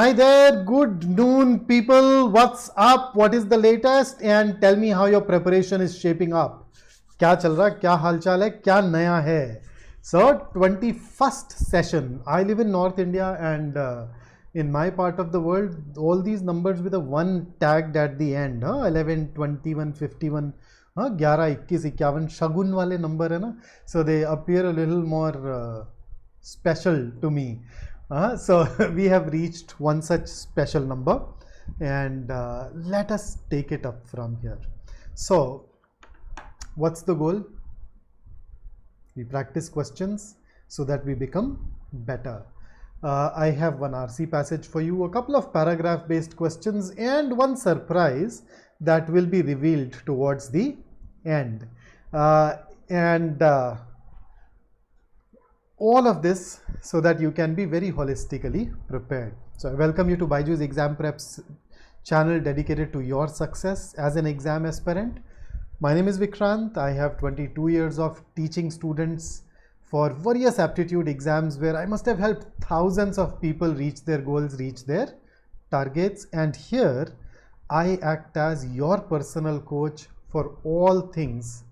Hi there, good noon people. What's up? What is the latest? And tell me how your preparation is shaping up. क्या चल रहा है, क्या हालचाल है, क्या नया है? So 21st session. I live in North India and in my part of the world, all these numbers with a 1 tagged at the end. 11, 21, 51, 11, 21, 51 शगुन वाले number है ना? So they appear a little more special to me. So we have reached one such special number and let us take it up from here. So what's the goal? We practice questions so that we become better. I have one RC passage for you, a couple of paragraph based questions and one surprise that will be revealed towards the end. All of this so that you can be very holistically prepared. So I welcome you to BYJU'S Exam Preps channel dedicated to your success as an exam aspirant. My name is Vikrant. I have 22 years of teaching students for various aptitude exams where I must have helped thousands of people reach their goals, reach their targets. And here I act as your personal coach for all things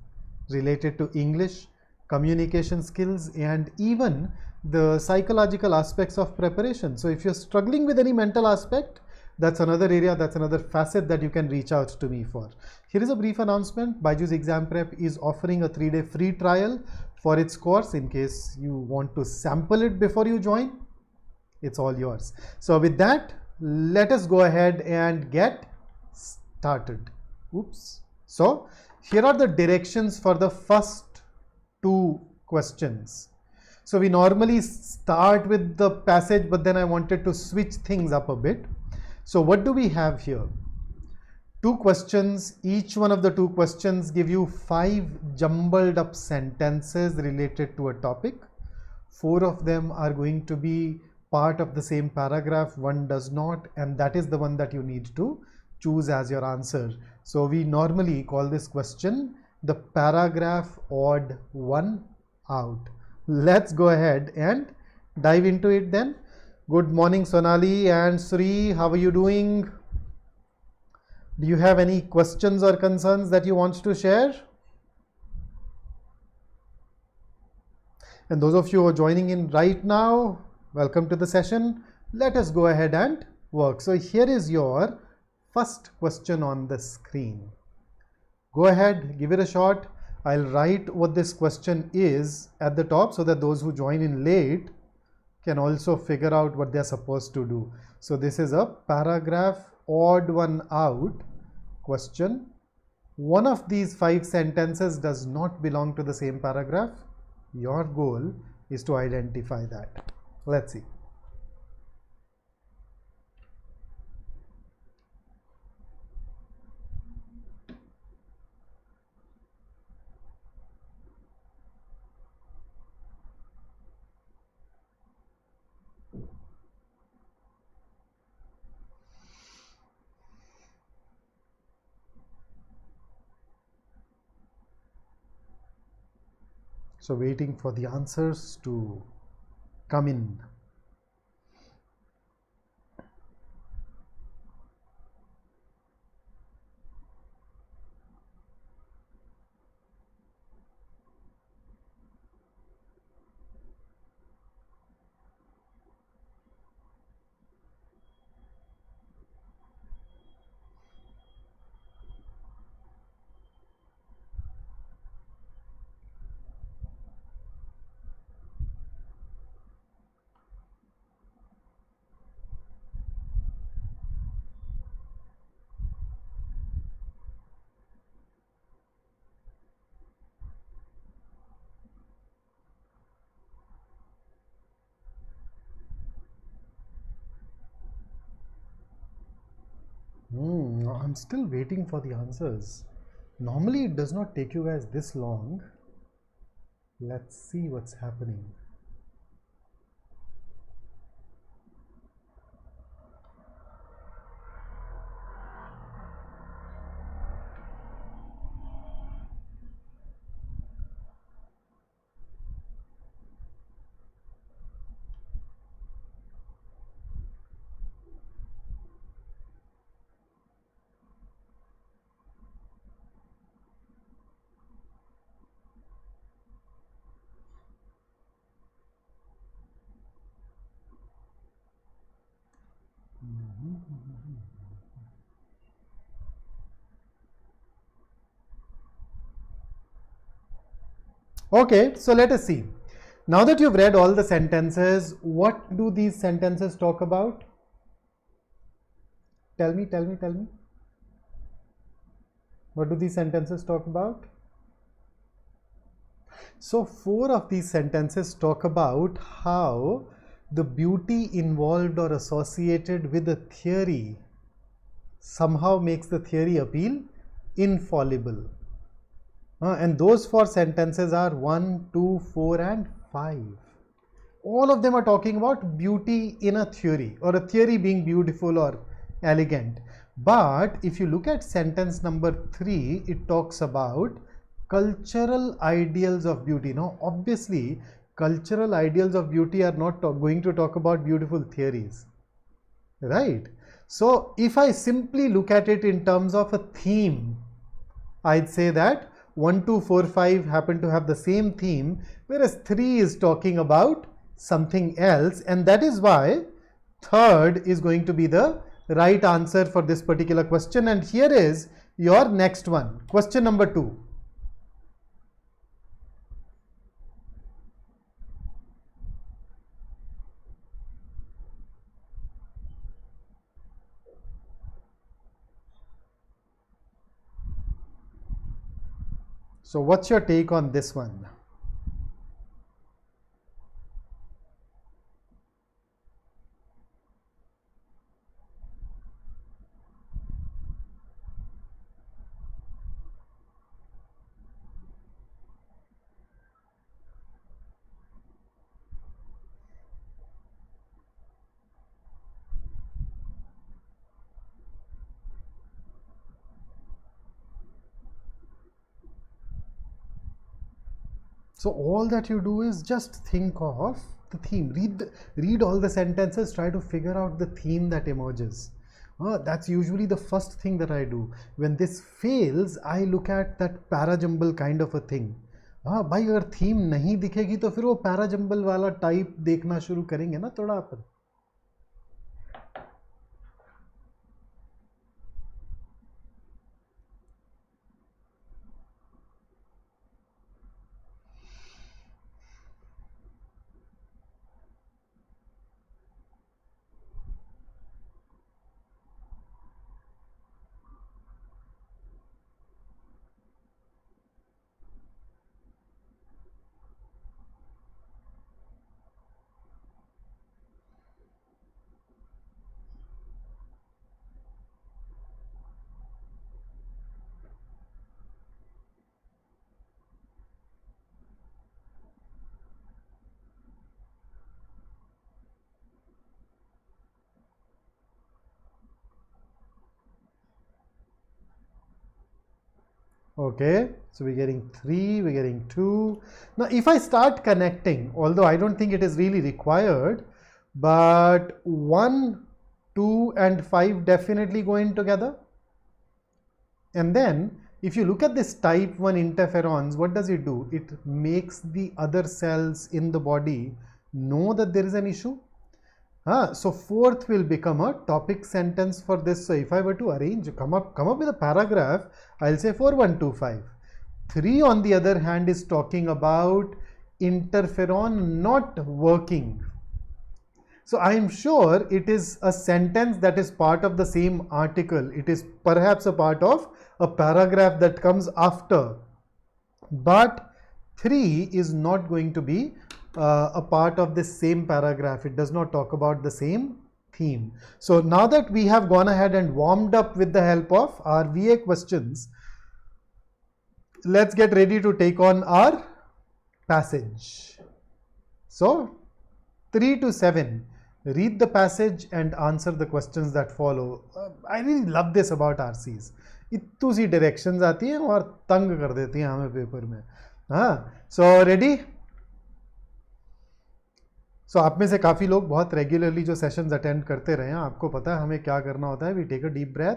related to English, communication skills, and even the psychological aspects of preparation. So if you're struggling with any mental aspect, that's another area, that's another facet that you can reach out to me for. Here is a brief announcement. BYJU'S Exam Prep is offering a 3-day free trial for its course in case you want to sample it before you join. It's all yours. So with that, let us go ahead and get started. Oops. So here are the directions for the first 2 questions. So we normally start with the passage, but then I wanted to switch things up a bit. So what do we have here? 2 questions. Each one of the 2 questions give you 5 jumbled up sentences related to a topic. 4 of them are going to be part of the same paragraph, 1 does not, and that is the one that you need to choose as your answer. So we normally call this question the paragraph odd one out. Let's go ahead and dive into it then. Good morning, Sonali and Sri. How are you doing? Do you have any questions or concerns that you want to share? And those of you who are joining in right now, welcome to the session. Let us go ahead and work. So here is your first question on the screen. Go ahead, give it a shot. I'll write what this question is at the top so that those who join in late can also figure out what they're supposed to do. So this is a paragraph odd one out question. One of these 5 sentences does not belong to the same paragraph. Your goal is to identify that. Let's see. So waiting for the answers to come in. I'm still waiting for the answers. Normally it does not take you guys this long. Let's see what's happening. Okay, so let us see. Now that you've read all the sentences, what do these sentences talk about? Tell me. What do these sentences talk about? So 4 of these sentences talk about how the beauty involved or associated with a theory somehow makes the theory appeal infallible. And those 4 sentences are 1, 2, 4 and 5. All of them are talking about beauty in a theory, or a theory being beautiful or elegant. But if you look at sentence number 3, it talks about cultural ideals of beauty. Now obviously cultural ideals of beauty are not going to talk about beautiful theories, right? So if I simply look at it in terms of a theme, I'd say that 1, 2, 4, 5 happen to have the same theme, whereas 3 is talking about something else, and that is why 3rd is going to be the right answer for this particular question. And here is your next one, question number 2. So what's your take on this one? So all that you do is just think of the theme, read all the sentences, try to figure out the theme that emerges. That's usually the first thing that I do. When this fails, I look at that parajumble kind of a thing. भाई अगर theme नहीं दिखेगी तो फिर वो parajumble वाला type देखना शुरू करेंगे ना थोड़ा पर. Okay, so we're getting 3, we're getting 2. Now if I start connecting, although I don't think it is really required, but 1, 2 and 5 definitely go in together. And then if you look at this type 1 interferons, what does it do? It makes the other cells in the body know that there is an issue. So 4th will become a topic sentence for this. So if I were to arrange, come up with a paragraph, I'll say 4, 1, 2, 5. 3 on the other hand is talking about interferon not working. So I am sure it is a sentence that is part of the same article. It is perhaps a part of a paragraph that comes after. But 3 is not going to be a part of this same paragraph. It does not talk about the same theme. So now that we have gone ahead and warmed up with the help of our VA questions, let's get ready to take on our passage. So 3 to 7, read the passage and answer the questions that follow. I really love this about RCs. इतनी सी directions आती हैं और तंग कर देती हैं हमें paper में. So ready? So आप में से काफ़ी लोग बहुत रेगुलरली जो सेशंस अटेंड करते रहे हैं, आपको पता है हमें क्या करना होता है. We take a deep breath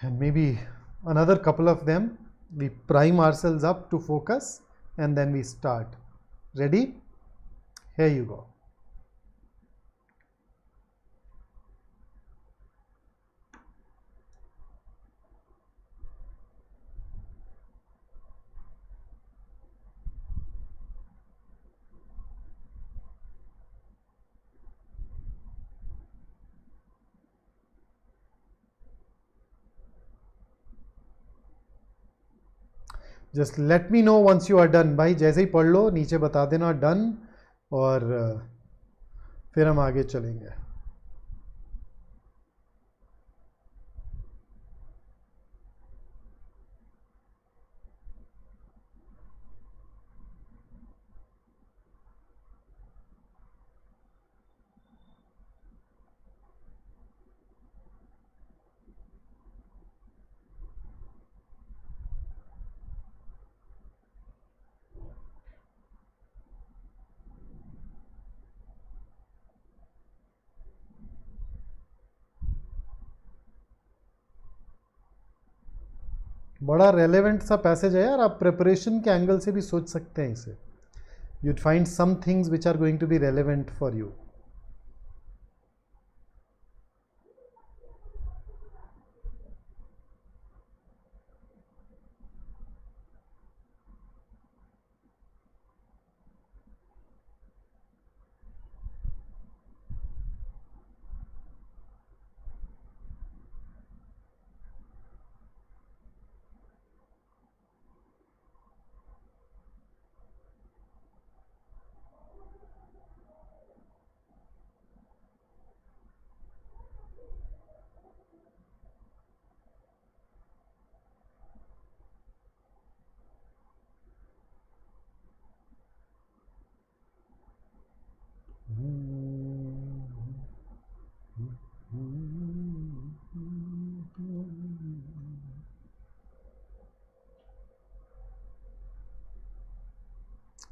and maybe another couple of them, we prime ourselves up to focus and then we start. Ready? Here you go. Just let me know once you are done. भाई जैसे ही पढ़ लो नीचे बता देना done, और फिर हम आगे चलेंगे. बड़ा रेलेवेंट सा पैसेज है यार. आप प्रिपरेशन के एंगल से भी सोच सकते हैं इसे. you'd find some things which are going to be relevant for you.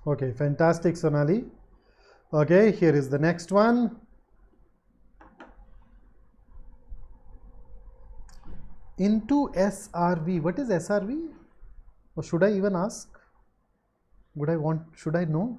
Okay, fantastic, Sonali. Okay, here is the next one. Into SRV. What is SRV? Or should I even ask? Should I know?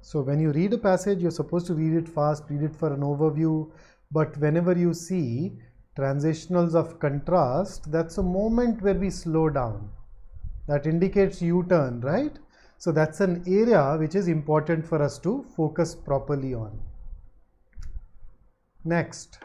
So when you read a passage, you're supposed to read it fast, read it for an overview. But whenever you see transitionals of contrast, that's a moment where we slow down. That indicates U-turn, right? So that's an area which is important for us to focus properly on. Next.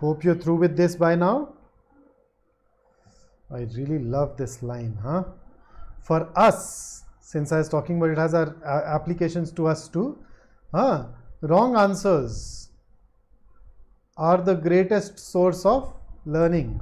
Hope you're through with this by now. I really love this line, huh? For us, since I was talking about it has our applications to us too, wrong answers are the greatest source of learning.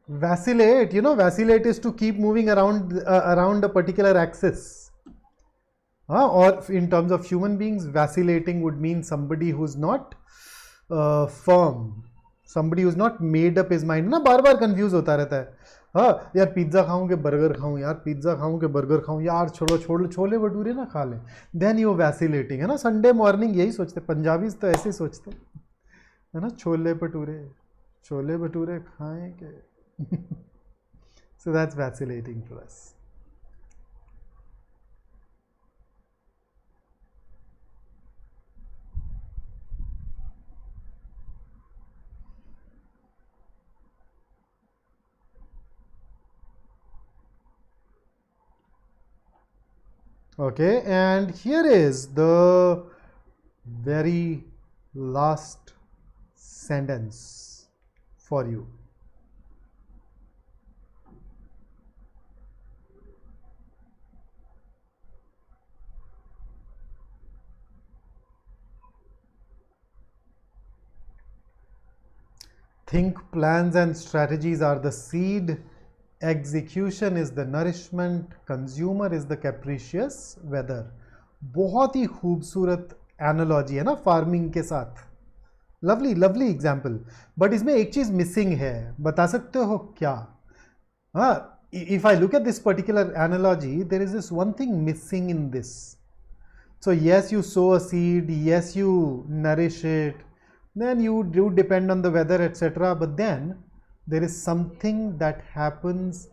Vacillate, you know, vacillate is to keep moving around a particular axis. Or in terms of human beings, vacillating would mean somebody who's not firm, somebody who's not made up his mind. ना बार बार confuse होता रहता है. हाँ यार pizza खाऊं के burger खाऊं, यार पिज्ज़ा खाऊं के बर्गर खाऊं, यार छोड़ो छोले भटूरे ना खा लें. Then you vacillating, है ना. संडे मॉर्निंग यही सोचते, पंजाबीज तो ऐसे ही सोचते है ना, छोले भटूरे खाएं के. So that's vacillating for us. Okay, and here is the very last sentence for you. Think, plans and strategies are the seed, execution is the nourishment, consumer is the capricious weather. बहुत ही खूबसूरत analogy है ना farming के साथ. Lovely lovely example. But इसमें एक चीज missing है, बता सकते हो क्या? हाँ, if I look at this particular analogy, there is this one thing missing in this. So yes, you sow a seed, yes, you nourish it, then you do depend on the weather, etc. But then there is something that happens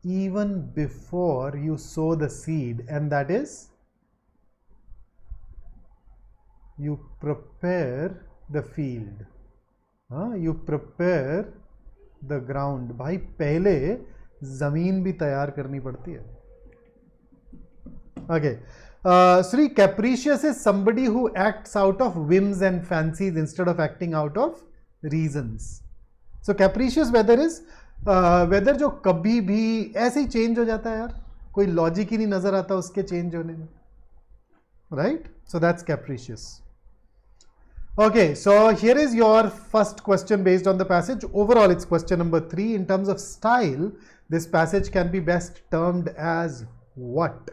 even before you sow the seed, and that is you prepare the field. You prepare the ground. भाई पहले जमीन भी तैयार करनी पड़ती है. Okay. Sri, capricious is somebody who acts out of whims and fancies instead of acting out of reasons. So capricious weather is weather जो कभी भी ऐसे ही change हो जाता है यार, कोई logic ही नहीं नजर आता उसके change होने में, right? So that's capricious. Okay, so here is your first question based on the passage. Overall, it's question number 3. In terms of style, this passage can be best termed as what?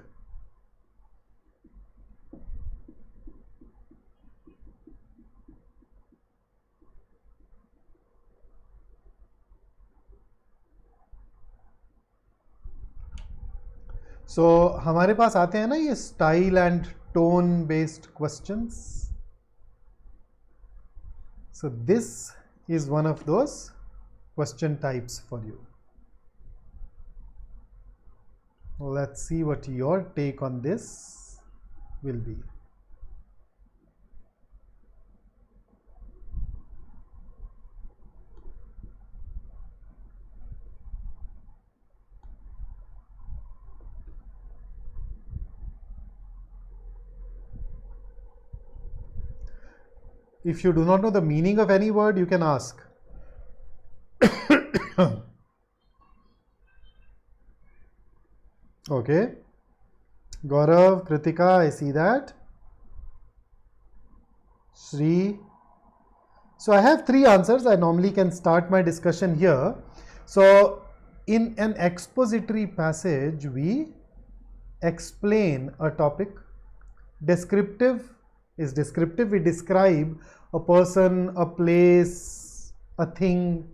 So हमारे पास आते हैं ना ये style and tone based questions. So this is one of those question types for you. Let's see what your take on this will be. If you do not know the meaning of any word, you can ask. Okay. Gaurav, Kritika, I see that. Sri. So I have 3 answers. I normally can start my discussion here. So in an expository passage, we explain a topic. Descriptive is descriptive. We describe a person, a place, a thing.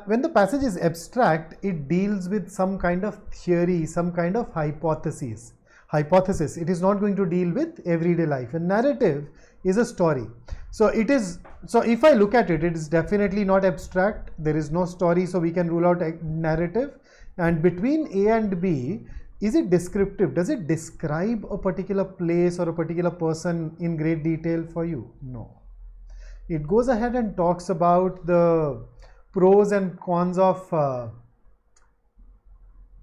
When the passage is abstract, it deals with some kind of theory, some kind of hypothesis. It is not going to deal with everyday life. A narrative is a story. So it is, so if I look at it, it is definitely not abstract. There is no story, so we can rule out a narrative. And between A and B, is it descriptive? Does it describe a particular place or a particular person in great detail for you? No. It goes ahead and talks about the pros and cons of,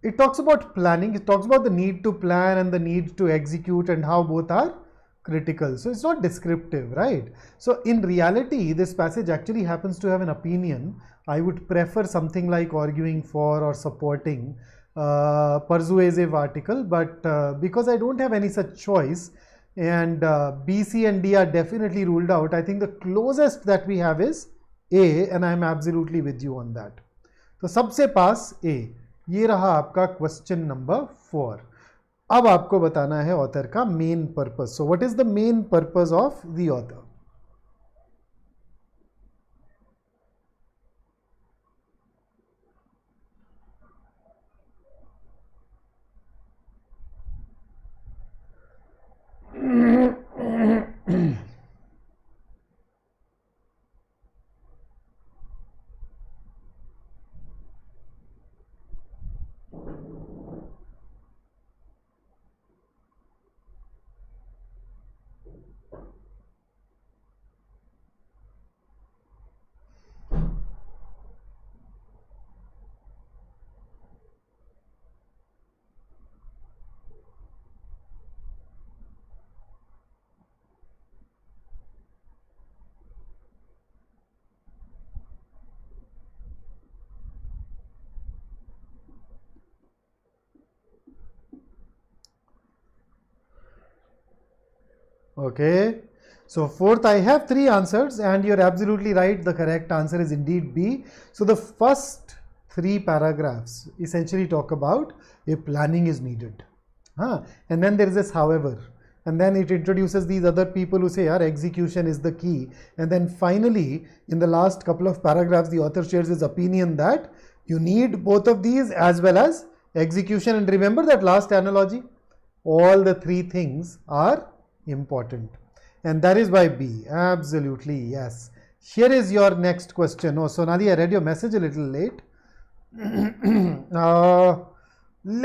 it talks about planning, it talks about the need to plan and the need to execute and how both are critical. So it's not descriptive, right? So in reality, this passage actually happens to have an opinion. I would prefer something like arguing for or supporting persuasive article, but because I don't have any such choice and B, C and D are definitely ruled out, I think the closest that we have is A, and I'm absolutely with you on that. तो सबसे पास ए। ये रहा आपका question number 4। अब आपको बताना है author का main purpose. So what is the main purpose of the author? Okay, so fourth, I have 3 answers and you're absolutely right. The correct answer is indeed B. So the first 3 paragraphs essentially talk about a planning is needed. And then there is this however, and then it introduces these other people who say execution is the key. And then finally, in the last couple of paragraphs, the author shares his opinion that you need both of these as well as execution. And remember that last analogy, all the 3 things are important, and that is by B. Absolutely, yes. Here is your next question. Oh, Sonali, I read your message a little late.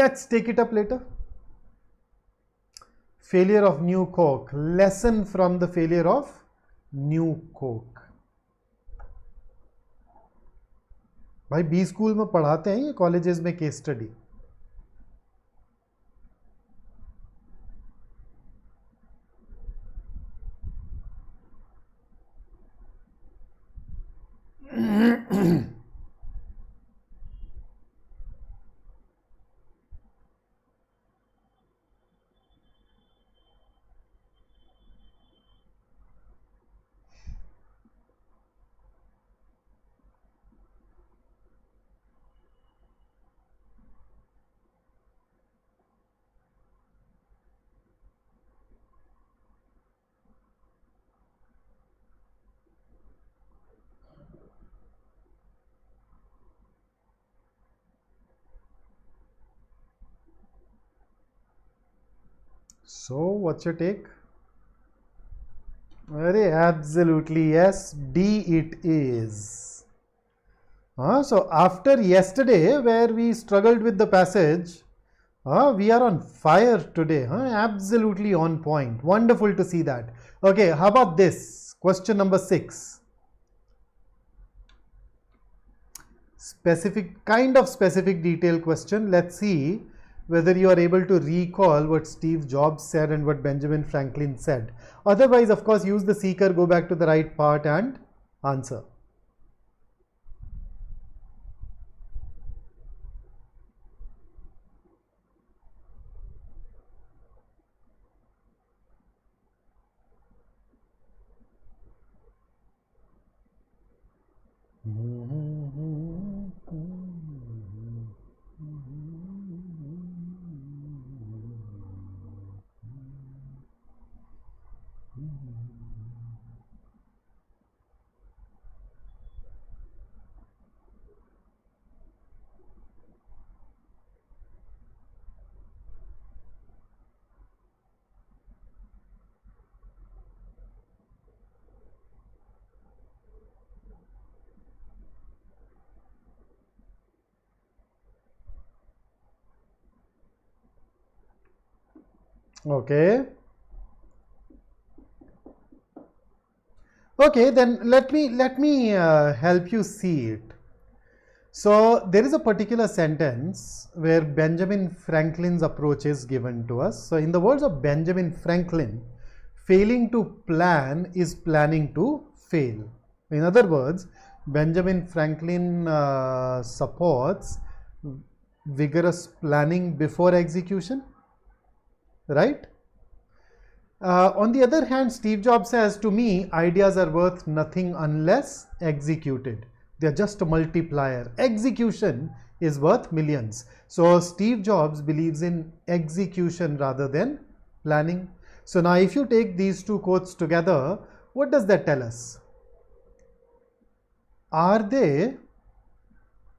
Let's take it up later. Failure of new Coke. Lesson from the failure of new Coke. भाई B school में पढ़ाते हैं ये colleges में case study? So, what's your take? Absolutely yes, D it is. So, after yesterday where we struggled with the passage, we are on fire today. Absolutely on point. Wonderful to see that. Okay, how about this? Question number 6. Specific detail question. Let's see whether you are able to recall what Steve Jobs said and what Benjamin Franklin said. Otherwise, of course, use the seeker, go back to the right part and answer. Okay. Okay, then let me help you see it. So there is a particular sentence where Benjamin Franklin's approach is given to us. So in the words of Benjamin Franklin, failing to plan is planning to fail. In other words, Benjamin Franklin supports vigorous planning before execution, right? On the other hand, Steve Jobs says, to me, ideas are worth nothing unless executed. They're just a multiplier. Execution is worth millions. So Steve Jobs believes in execution rather than planning. So now if you take these two quotes together, what does that tell us? Are they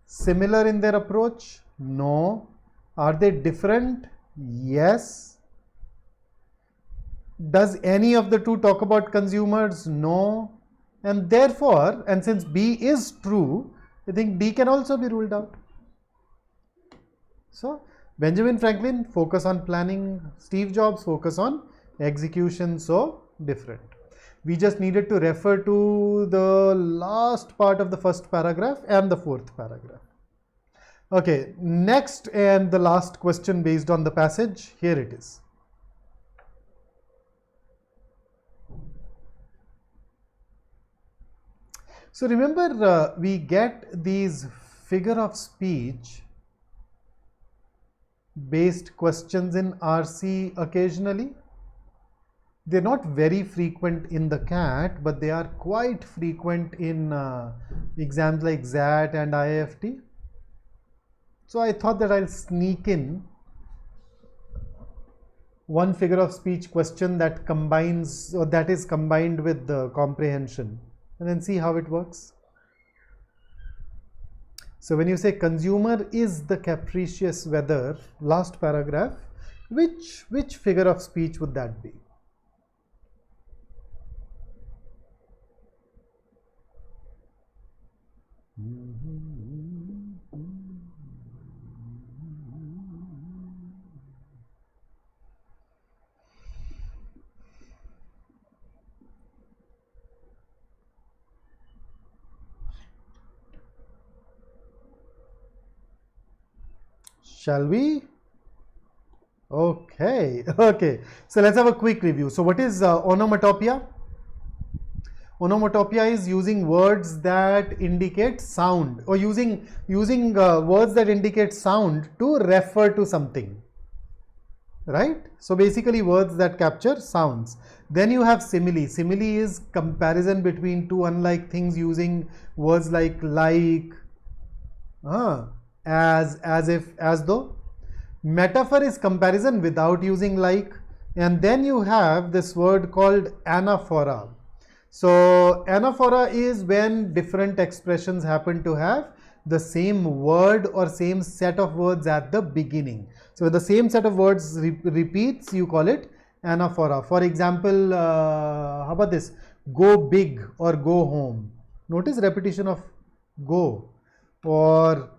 similar in their approach? No. Are they different? Yes. Does any of the two talk about consumers? No. And therefore, and since B is true, I think D can also be ruled out. So Benjamin Franklin, focus on planning. Steve Jobs, focus on execution. So different. We just needed to refer to the last part of the first paragraph and the fourth paragraph. Okay, next and the last question based on the passage. Here it is. So remember, we get these figure of speech based questions in RC occasionally. They're not very frequent in the CAT, but they are quite frequent in exams like XAT and IIFT. So I thought that I'll sneak in one figure of speech question that combines, or that is combined with the comprehension, and then see how it works. So when you say consumer is the capricious weather, last paragraph, which figure of speech would that be? Shall we? Okay. So let's have a quick review. So what is onomatopoeia? Onomatopoeia is using words that indicate sound, or using words that indicate sound to refer to something, right? So basically words that capture sounds. Then you have simile. Simile is comparison between two unlike things using words like, as if, as though. Metaphor is comparison without using like. And then you have this word called anaphora. So anaphora is when different expressions happen to have the same word or same set of words at the beginning. So when the same set of words repeats, you call it anaphora. For example, how about this? Go big or go home. Notice repetition of go. Or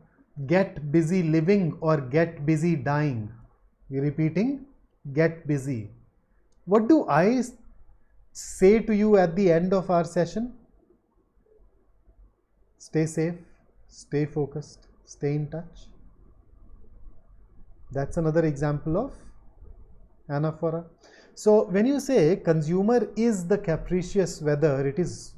get busy living or get busy dying. We're repeating get busy. What do I say to you at the end of our session? Stay safe, stay focused, stay in touch. That's another example of anaphora. So when you say consumer is the capricious weather, it is,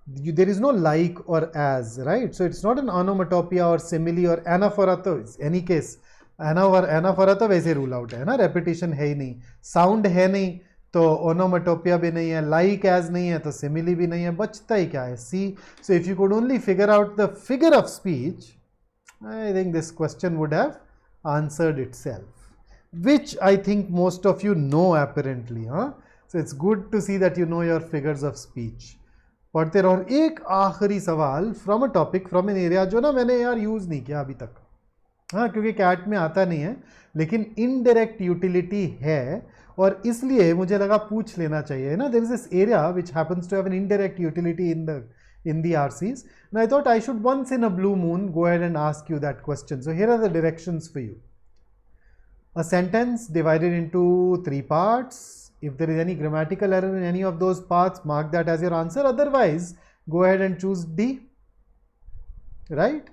there is no like or as, right? So it's not an onomatopoeia or simile or anaphora. तो any case anaphora तो वैसे rule out है ना, repetition है ही नहीं, sound है नहीं तो onomatopoeia भी नहीं है, like as नहीं है तो simile भी नहीं है, बचता ही क्या है? See, so if you could only figure out the figure of speech, I think this question would have answered itself, which I think most of you know apparently, huh? So it's good to see that you know your figures of speech. पढ़ते रहो। और एक आखिरी सवाल from a topic from an area जो ना मैंने यार यूज़ नहीं किया अभी तक, हाँ, क्योंकि कैट में आता नहीं है, लेकिन इनडायरेक्ट यूटिलिटी है और इसलिए मुझे लगा पूछ लेना चाहिए ना। There is this area which happens to have an indirect utility in the RCs, and I thought I should once in a blue moon go ahead and ask you that question. So here are the directions for you. A sentence divided into 3 parts. If there is any grammatical error in any of those parts, mark that as your answer. Otherwise, go ahead and choose D, right?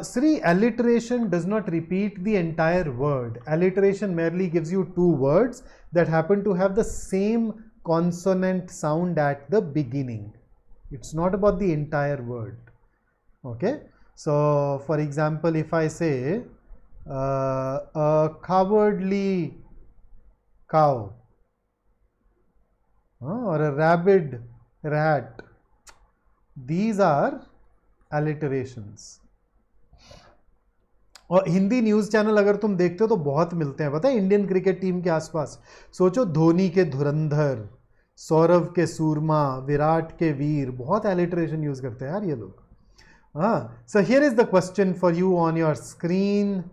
Sri, alliteration does not repeat the entire word. Alliteration merely gives you 2 words that happen to have the same consonant sound at the beginning. It's not about the entire word. Okay, so for example, if I say a cowardly cow or a rabid rat, these are alliterations. और Hindi news channel अगर तुम देखते हो तो बहुत मिलते हैं, पता है, इंडियन क्रिकेट टीम के आसपास. सोचो, धोनी के धुरंधर, सौरव के सूरमा, विराट के वीर, बहुत एलिटरेशन यूज करते हैं यार ये लोग. हाँ, so here is the question for you on your screen.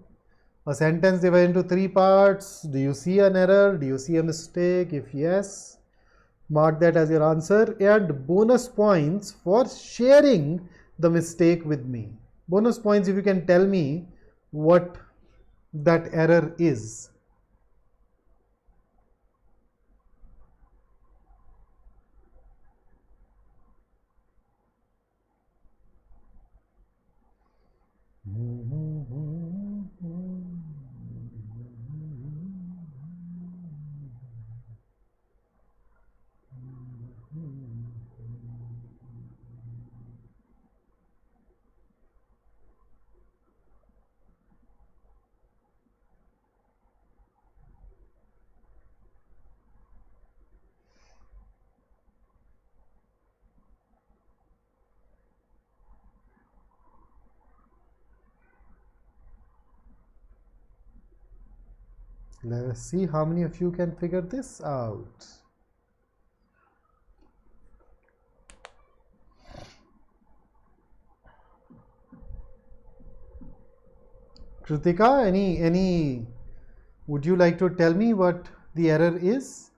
A sentence divided into 3 parts. Do you see an error? Do you see a mistake? If yes, mark that as your answer, and bonus points for sharing the mistake with me. Bonus points if you can tell me what that error is. Let's see how many of you can figure this out. Kritika, any would you like to tell me what the error is?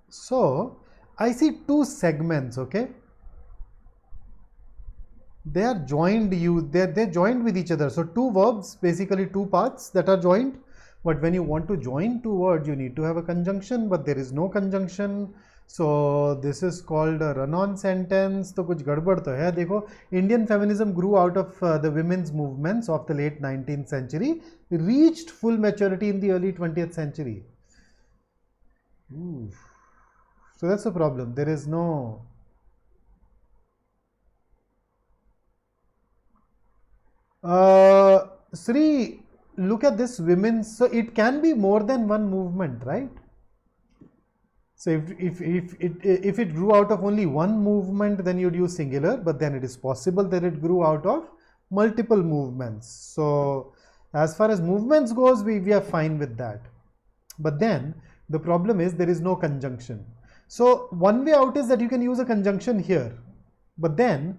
So I see 2 segments, okay? They are joined, they're joined with each other. So 2 verbs, basically 2 parts that are joined. But when you want to join 2 words, you need to have a conjunction, but there is no conjunction. So this is called a run-on sentence. तो कुछ गड़बड़ तो है. देखो, Indian feminism grew out of the women's movements of the late 19th century, reached full maturity in the early 20th century. Ooh. So that's the problem. There is no... Sri, look at this women's, so it can be more than one movement, right? So if it grew out of only one movement, then you'd use singular, but then it is possible that it grew out of multiple movements. So as far as movements goes, we are fine with that. But then the problem is there is no conjunction. So one way out is that you can use a conjunction here, but then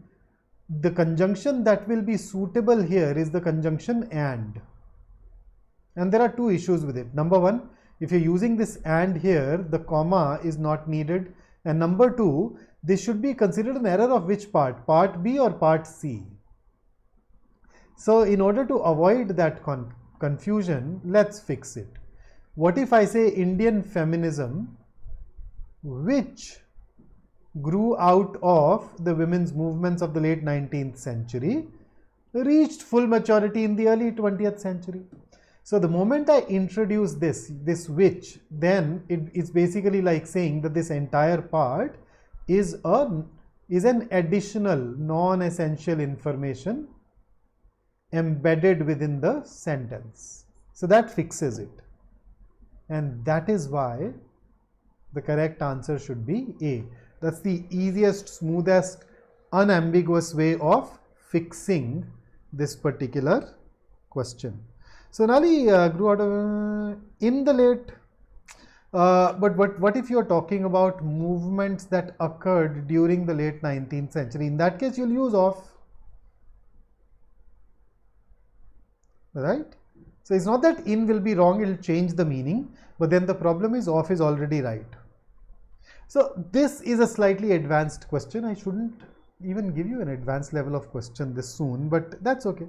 the conjunction that will be suitable here is the conjunction and there are 2 issues with it. Number 1, if you're using this and here, the comma is not needed, and number 2, this should be considered an error of which part B or part C. So in order to avoid that confusion, let's fix it. What if I say Indian feminism, which grew out of the women's movements of the late 19th century, reached full maturity in the early 20th century. So the moment I introduce this which, then it is basically like saying that this entire part is an additional non-essential information embedded within the sentence. So that fixes it. And that is why the correct answer should be A. That's the easiest, smoothest, unambiguous way of fixing this particular question. So Nali grew out of in the late, but what if you are talking about movements that occurred during the late 19th century? In that case, you'll use of, right? So it's not that in will be wrong, it will change the meaning, but then the problem is of is already right. So this is a slightly advanced question. I shouldn't even give you an advanced level of question this soon, but that's okay.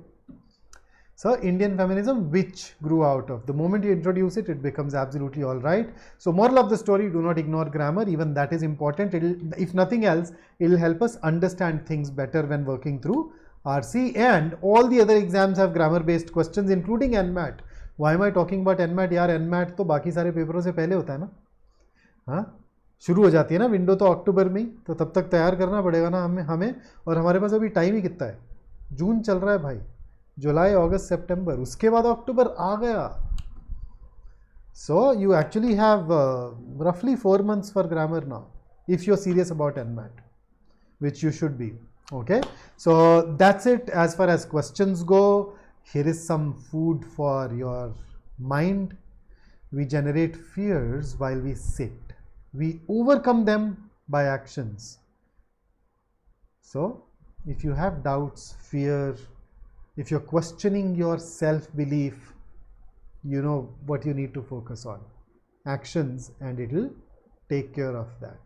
So Indian feminism, which grew out of. The moment you introduce it, it becomes absolutely all right. So moral of the story, do not ignore grammar. Even that is important. If nothing else, it will help us understand things better when working through RC, and all the other exams have grammar based questions including NMAT. Why am I talking about NMAT? यार NMAT तो बाकी सारे पेपरों से पहले होता है ना. हाँ, शुरू हो जाती है ना विंडो तो अक्टूबर में ही, तो तब तक तैयार करना पड़ेगा ना हमें. और हमारे पास अभी टाइम ही कितना है, जून चल रहा है भाई, जुलाई अगस्त सितंबर, उसके बाद अक्टूबर आ गया. So you actually have roughly 4 months for grammar now, if you're serious about NMAT, which you should be. Okay, so that's it as far as questions go. Here is some food for your mind. We generate fears while we sit. We overcome them by actions. So if you have doubts, fear, if you're questioning your self-belief, you know what you need to focus on. Actions, and it will take care of that.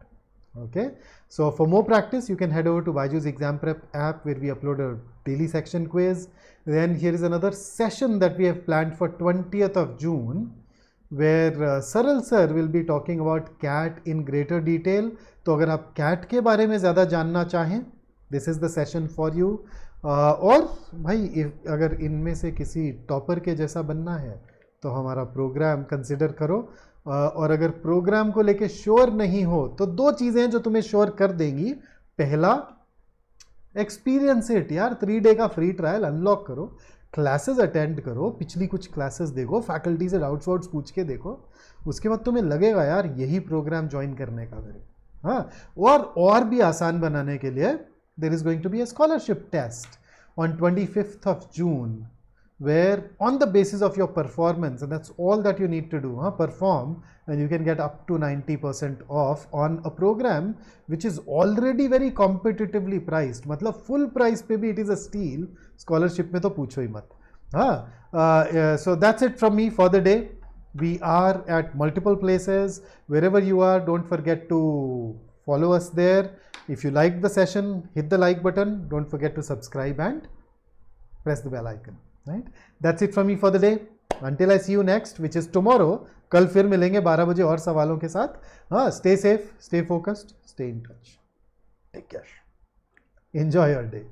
Okay, so for more practice, you can head over to BYJU'S Exam Prep app, where we upload a daily section quiz. Then here is another session that we have planned for 20th of June, where Saral sir will be talking about CAT in greater detail. तो अगर आप CAT के बारे में ज़्यादा जानना चाहें, this is the session for you. और भाई अगर इनमें से किसी टॉपर के जैसा बनना है तो हमारा प्रोग्राम कंसिडर करो. और अगर प्रोग्राम को लेके श्योर नहीं हो तो दो चीज़ें जो तुम्हें श्योर कर देंगी. पहला, एक्सपीरियंस इट यार, 3 डे का फ्री ट्रायल अनलॉक करो, क्लासेस अटेंड करो, पिछली कुछ क्लासेस देखो, फैकल्टी से डाउट्स वाउट्स पूछ के देखो. उसके बाद तुम्हें लगेगा यार यही प्रोग्राम ज्वाइन करने का मेरे. हाँ, और भी आसान बनाने के लिए there is going to be a scholarship test on 25th of June, where on the basis of your performance, and that's all that you need to do, perform, and you can get up to 90% off on a program which is already very competitively priced. मतलब full price पे भी it is a steal. Scholarship में तो पूछो ही मत. So that's it from me for the day. We are at multiple places. Wherever you are, don't forget to follow us there. If you like the session, hit the like button. Don't forget to subscribe and press the bell icon. Right? That's it from me for the day. Until I see you next, which is tomorrow. कल फिर मिलेंगे 12 बजे और सवालों के साथ. Stay safe, stay focused, stay in touch. Take care. Enjoy your day.